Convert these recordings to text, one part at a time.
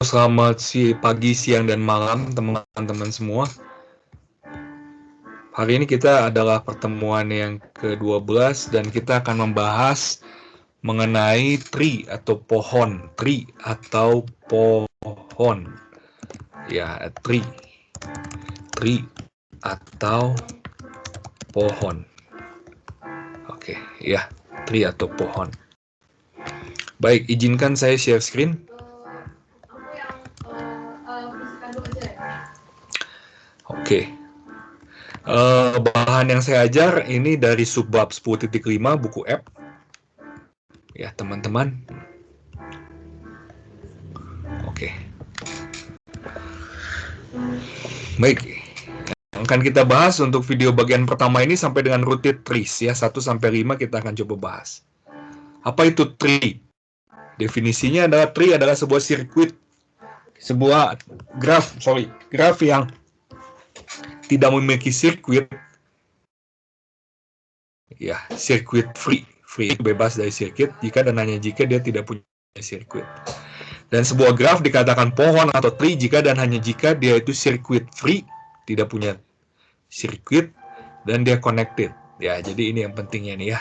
selamat pagi, siang, dan malam teman-teman semua. Hari ini kita adalah pertemuan yang ke-12 dan kita akan membahas mengenai tree atau pohon. Tree atau pohon. Ya, tree atau pohon. Oke, ya, tree atau pohon. Baik, izinkan saya share screen. Oke. Bahan yang saya ajar ini dari subbab 10.5 buku F. Ya, teman-teman. Oke. Baik. Yang akan kita bahas untuk video bagian pertama ini sampai dengan rooted trees ya, 1-5 kita akan coba bahas. Apa itu tree? Definisinya adalah tree adalah sebuah sirkuit, sebuah graf yang tidak memiliki sirkuit. Ya, sirkuit free bebas dari sirkuit jika dan hanya jika dia tidak punya sirkuit. Dan sebuah graf dikatakan pohon atau tree jika dan hanya jika dia itu sirkuit free, tidak punya sirkuit, dan dia connected. Ya, jadi ini yang pentingnya nih ya.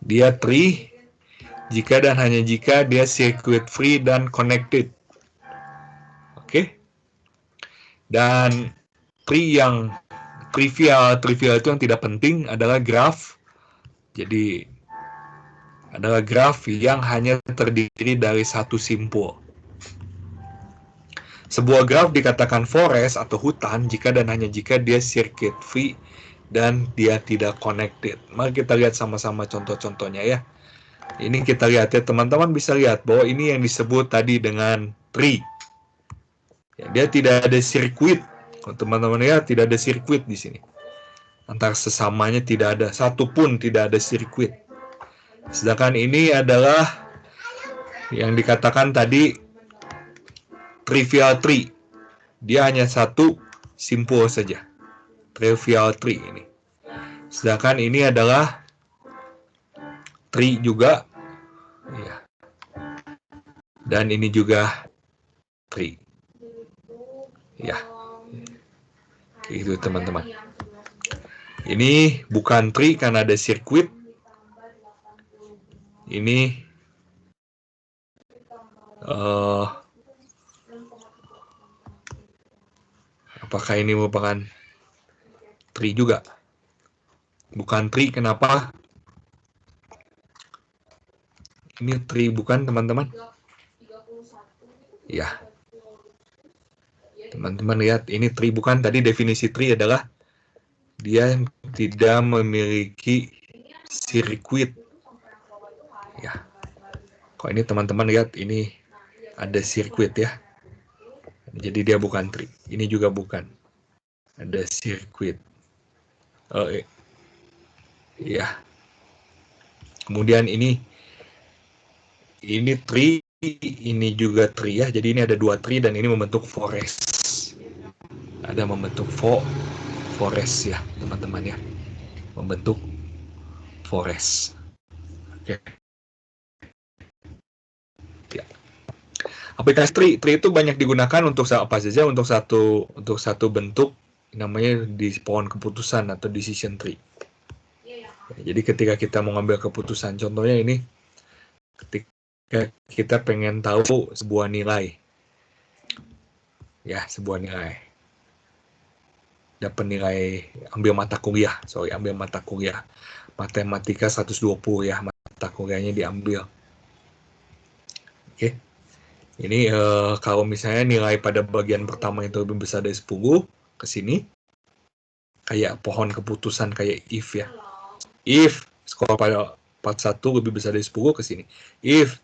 Dia tree jika dan hanya jika dia circuit free dan connected. Oke. Dan tree yang trivial itu yang tidak penting adalah graph. Jadi adalah graph yang hanya terdiri dari satu simpul. Sebuah graph dikatakan forest atau hutan jika dan hanya jika dia circuit free dan dia tidak connected. Mari kita lihat sama-sama contoh-contohnya ya. Ini kita lihat ya, teman-teman bisa lihat bahwa ini yang disebut tadi dengan tree. Ya, dia tidak ada sirkuit. Teman-teman lihat tidak ada sirkuit di sini. Antar sesamanya tidak ada, satu pun tidak ada sirkuit. Sedangkan ini adalah yang dikatakan tadi trivial tree. Dia hanya satu simpul saja. Trivial tree ini. Sedangkan ini adalah tree juga. Ya. Dan ini juga tree. Ya. Itu teman-teman. Ini bukan tree karena ada sirkuit. Ini apakah ini merupakan tree juga? Bukan tree, kenapa? Ini tree bukan, teman-teman? Ya. Teman-teman lihat, ini tree bukan. Tadi definisi tree adalah dia tidak memiliki sirkuit. Ya. Kok ini teman-teman lihat, ini ada sirkuit ya. Jadi dia bukan tree. Ini juga bukan. Ada sirkuit. Ya. Kemudian ini tree, ini juga tree ya. Jadi ini ada dua tree dan ini membentuk forest. Ada membentuk forest ya, teman-teman ya. Membentuk forest. Oke. Ya. Aplikasi tree itu banyak digunakan untuk apa saja? Untuk satu bentuk namanya di pohon keputusan atau decision tree. Ya, jadi ketika kita mau ngambil keputusan, contohnya ini, ketika kita pengen tahu sebuah nilai, ya sebuah nilai, dapat nilai, ambil mata kuliah matematika 120 ya, mata kuliahnya diambil. Oke. Ini kalau misalnya nilai pada bagian pertama itu lebih besar dari 10 ke sini, kayak pohon keputusan kayak if ya. If skor pada part 1 lebih besar dari 10 ke sini. If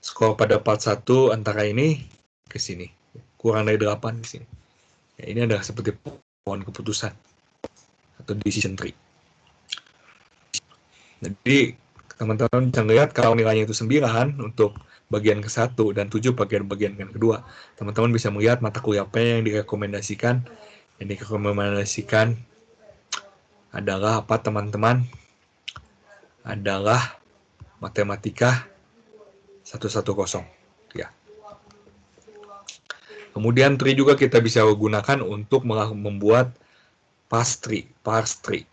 skor pada part 1 antara ini ke sini, kurang dari 8 di sini. Ya, ini adalah seperti pohon keputusan atau decision tree. Jadi teman-teman bisa lihat kalau nilainya itu 9 untuk bagian ke-1 dan 7 bagian kedua, teman-teman bisa melihat mata kuliah apa yang direkomendasikan. Yang direkomendasikan adalah apa, teman-teman? Adalah matematika 110 ya. Kemudian tree juga kita bisa gunakan untuk membuat parse tree. Parse tree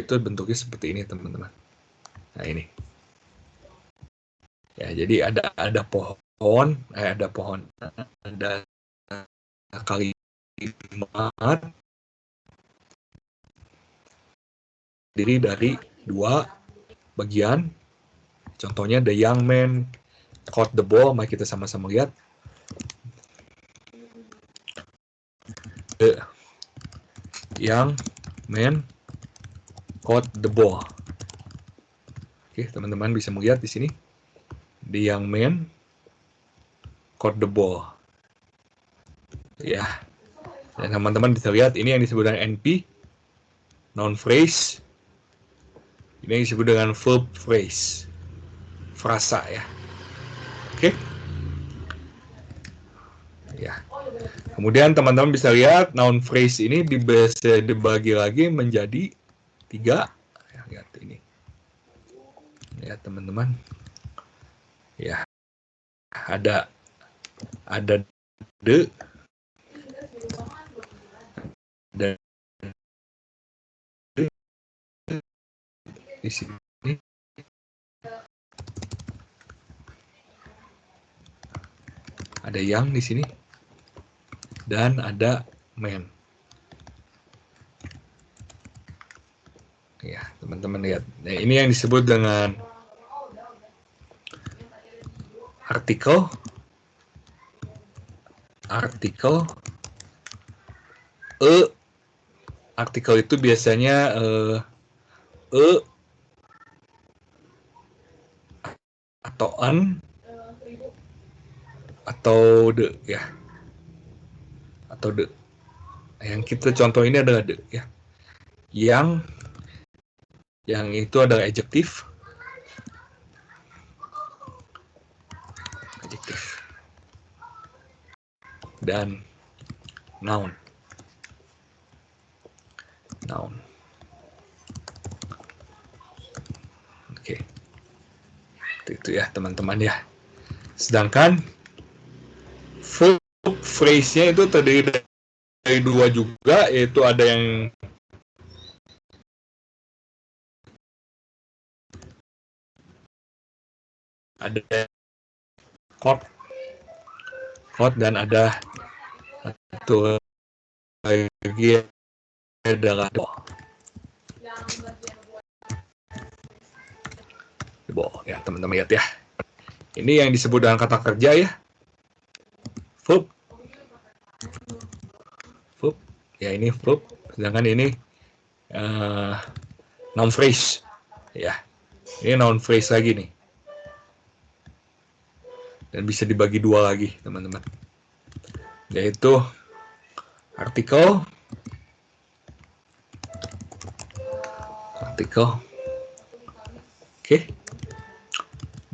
itu bentuknya seperti ini, teman-teman. Nah, ini. Ya, jadi ada pohon, ada kalimat diri dari dua bagian. Contohnya the young man caught the ball. Mari kita sama-sama lihat. The young man caught the ball. Oke, teman-teman bisa melihat di sini. The young man caught the ball. Ya, dan teman-teman bisa lihat ini yang disebut dengan NP, noun phrase. Ini yang disebut dengan verb phrase, frasa ya. Oke. Ya. Kemudian teman-teman bisa lihat noun phrase ini bisa dibagi lagi menjadi 3. Ya, lihat ini. Lihat teman-teman. Ya. Ada the, dan di sini ada yang di sini dan ada man. Ya, teman-teman lihat. Nah, ini yang disebut dengan artikel. Artikel itu biasanya atau an atau the ya, atau the. Yang kita contoh ini adalah the ya. Yang itu adalah adjektif. Dan noun. Oke. Itu ya teman-teman ya. Sedangkan verb phrase-nya itu terdiri dari 2 juga, yaitu ada yang caught dan ada satu lagi adalah ball. Ya teman-teman lihat ya. Ini yang disebut dengan kata kerja ya. Verb. Ya ini verb. Sedangkan ini noun phrase. Ya. Ini noun phrase lagi nih. Dan bisa dibagi 2 lagi teman-teman. Yaitu artikel. Oke.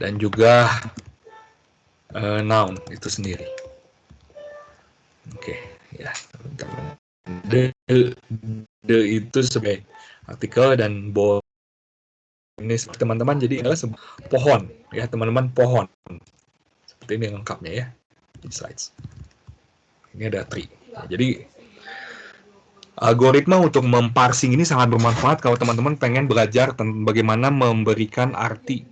Dan juga noun itu sendiri. Oke, ya teman-teman. The itu sebagai artikel dan ball ini teman-teman, jadi adalah pohon ya teman-teman, pohon seperti ini lengkapnya ya di slides. Ini ada tree. Ya, jadi algoritma untuk memparsing ini sangat bermanfaat kalau teman-teman pengen belajar tentang bagaimana memberikan arti,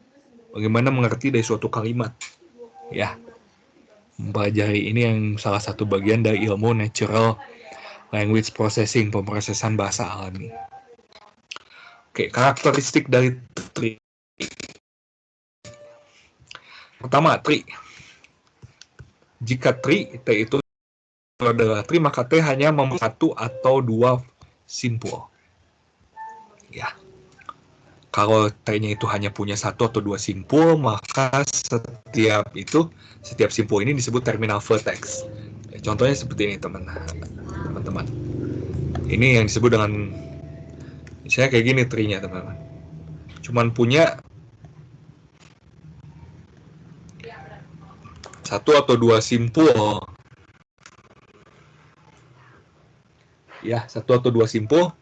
bagaimana mengerti dari suatu kalimat ya. Mempelajari ini yang salah satu bagian dari ilmu natural language processing, pemrosesan bahasa alami. Oke, karakteristik dari tree. Pertama, tree. Jika tree, T itu adalah tree, maka T hanya memiliki 1 atau 2 simpul. Ya. Kalau T-nya itu hanya punya 1 atau 2 simpul, maka setiap simpul ini disebut terminal vertex. Contohnya seperti ini, teman-teman. Ini yang disebut dengan, misalnya kayak gini tree-nya, teman-teman. Cuman punya 1 atau 2 simpul. Ya, 1 atau 2 simpul.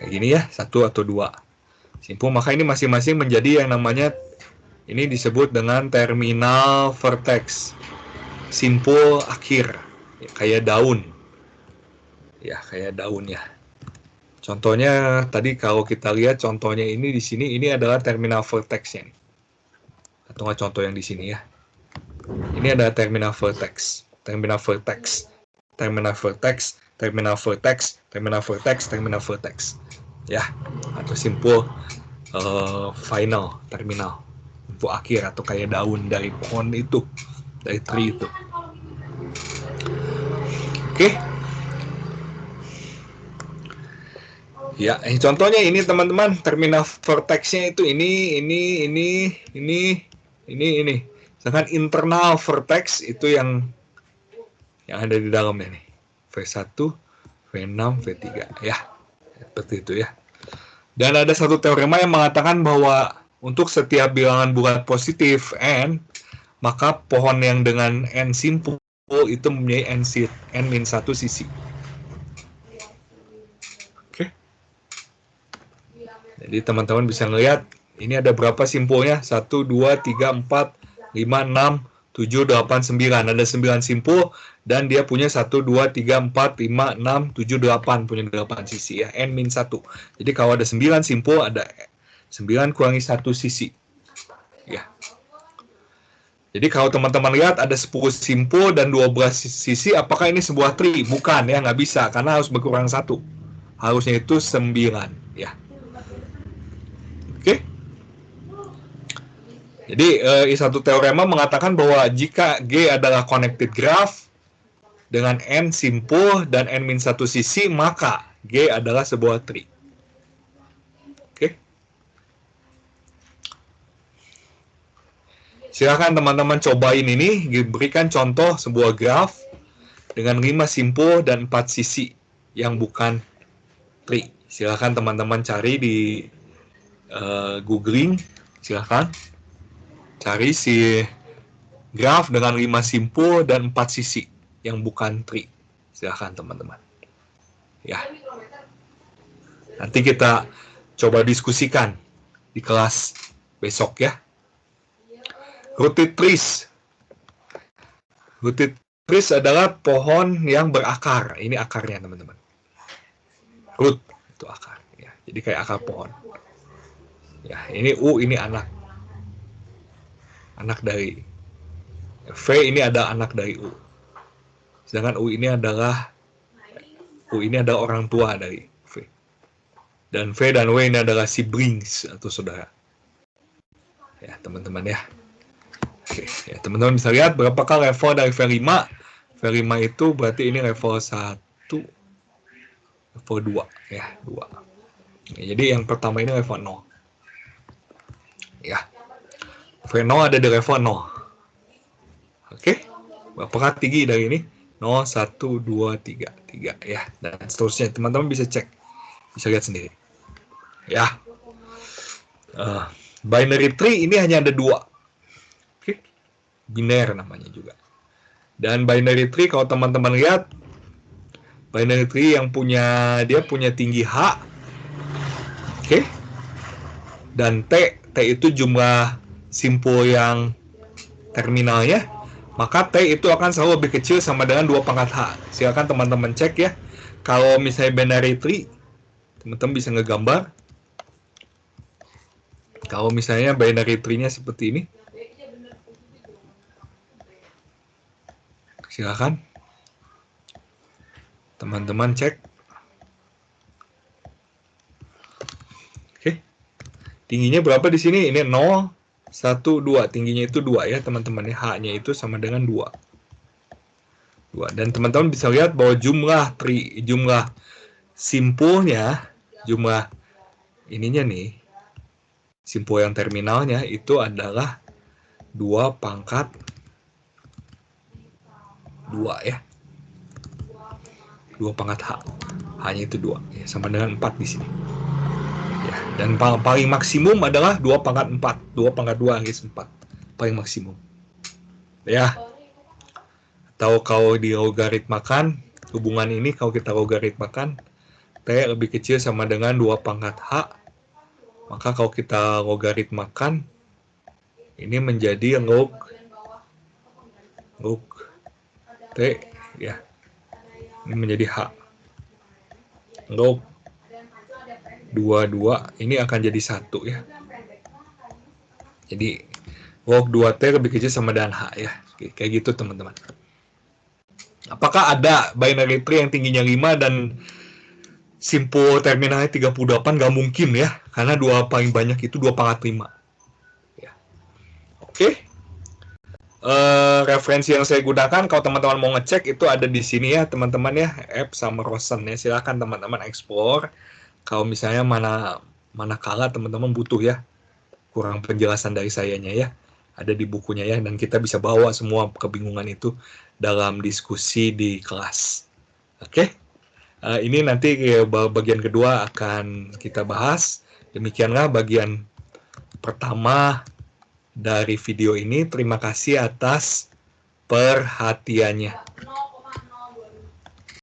Kayak gini ya, 1 atau 2. Simpul, maka ini masing-masing menjadi yang namanya, ini disebut dengan terminal vertex. Simpul akhir, ya, kayak daun. Ya, kayak daun ya. Contohnya tadi kalau kita lihat contohnya ini di sini, ini adalah terminal vertex-nya nih. Atau nggak contoh yang di sini ya. Ini adalah terminal vertex, terminal vertex, terminal vertex, terminal vertex, terminal vertex, terminal vertex. Ya, atau simpul final, terminal, simpul akhir atau kayak daun dari pohon itu, dari tree itu. Oke. Ya, contohnya ini teman-teman, terminal vertex-nya itu ini. Sedangkan internal vertex itu yang ada di dalamnya nih. V1, V6, V3 ya. Seperti itu ya. Dan ada satu teorema yang mengatakan bahwa untuk setiap bilangan bulat positif n, maka pohon yang dengan n simpul itu mempunyai n-1 sisi. Jadi teman-teman bisa ngelihat ini ada berapa simpulnya? 1, 2, 3, 4, 5, 6, 7, 8, 9. Ada 9 simpul dan dia punya 1, 2, 3, 4, 5, 6, 7, 8. Punya 8 sisi ya. N-1. Jadi kalau ada 9 simpul, ada 9 kurangi 1 sisi. Ya. Jadi kalau teman-teman lihat ada 10 simpul dan 12 sisi, apakah ini sebuah tree? Bukan ya, nggak bisa. Karena harus berkurang 1. Harusnya itu 9 ya. Oke. Jadi satu teorema mengatakan bahwa jika G adalah connected graph dengan N simpul dan N-1 sisi, maka G adalah sebuah tree. Oke. Silakan teman-teman cobain ini, berikan contoh sebuah graph dengan 5 simpul dan 4 sisi yang bukan tree. Silakan teman-teman cari di googling, silakan cari si graf dengan 5 simpul dan 4 sisi yang bukan tree. Silakan teman-teman. Ya. Nanti kita coba diskusikan di kelas besok ya. Rooted trees. Rooted trees adalah pohon yang berakar. Ini akarnya teman-teman. Root itu akar ya. Jadi kayak akar pohon. Ya, ini U, ini anak. Anak dari V, ini ada anak dari U. Sedangkan U ini adalah orang tua dari V. Dan V dan W ini adalah siblings atau saudara. Ya, teman-teman ya. Oke, ya, teman-teman bisa lihat berapakah level dari V5. V5 itu berarti ini level 1, level 2 ya, 2. Ya, jadi yang pertama ini level 0. Ya. V0 ada di level 0. Oke. Berapakah tinggi dari ini? 0, 1, 2, 3 ya. Dan seterusnya. Teman-teman bisa cek. Bisa lihat sendiri. Ya. Binary tree ini hanya ada 2. Oke. Biner namanya juga. Dan binary tree kalau teman-teman lihat, binary tree yang dia punya tinggi H. Oke. Dan T itu jumlah simpul yang terminalnya, maka T itu akan selalu lebih kecil sama dengan 2 pangkat H. Silakan teman-teman cek ya. Kalau misalnya binary tree, teman-teman bisa ngegambar. Kalau misalnya binary tree-nya seperti ini, silakan teman-teman cek. Oke. Tingginya berapa di sini? Ini 0, 1, 2. Tingginya itu 2 ya, teman-teman. H-nya itu sama dengan 2. Dan teman-teman bisa lihat bahwa jumlah simpulnya, jumlah ininya nih, simpul yang terminalnya itu adalah 2 pangkat 2 ya. 2 pangkat H. H-nya itu 2. Ya, sama dengan 4 di sini. Ya, dan paling maksimum adalah 2 pangkat 4. 2 pangkat 2 angka 4. Paling maksimum. Ya. Atau kalau di logaritmakan, hubungan ini kalau kita logaritmakan, T lebih kecil sama dengan 2 pangkat H, Maka kalau kita logaritmakan, ini menjadi log T, ya. Ini menjadi H. Log 22, ini akan jadi 1 ya. Jadi log 2T lebih kecil sama dengan H ya. Kayak gitu teman-teman. Apakah ada binary tree yang tingginya 5 dan simple terminalnya 38? Nggak mungkin ya. Karena dua paling banyak itu 2 pangkat 5. Ya. Oke. Referensi yang saya gunakan kalau teman-teman mau ngecek itu ada di sini ya teman-teman ya, App sama Rosen ya. Silakan teman-teman explore. Kalau misalnya manakala teman-teman butuh ya kurang penjelasan dari sayanya ya, ada di bukunya ya, dan kita bisa bawa semua kebingungan itu dalam diskusi di kelas. Oke. Ini nanti bagian kedua akan kita bahas. Demikianlah bagian pertama dari video ini. Terima kasih atas perhatiannya.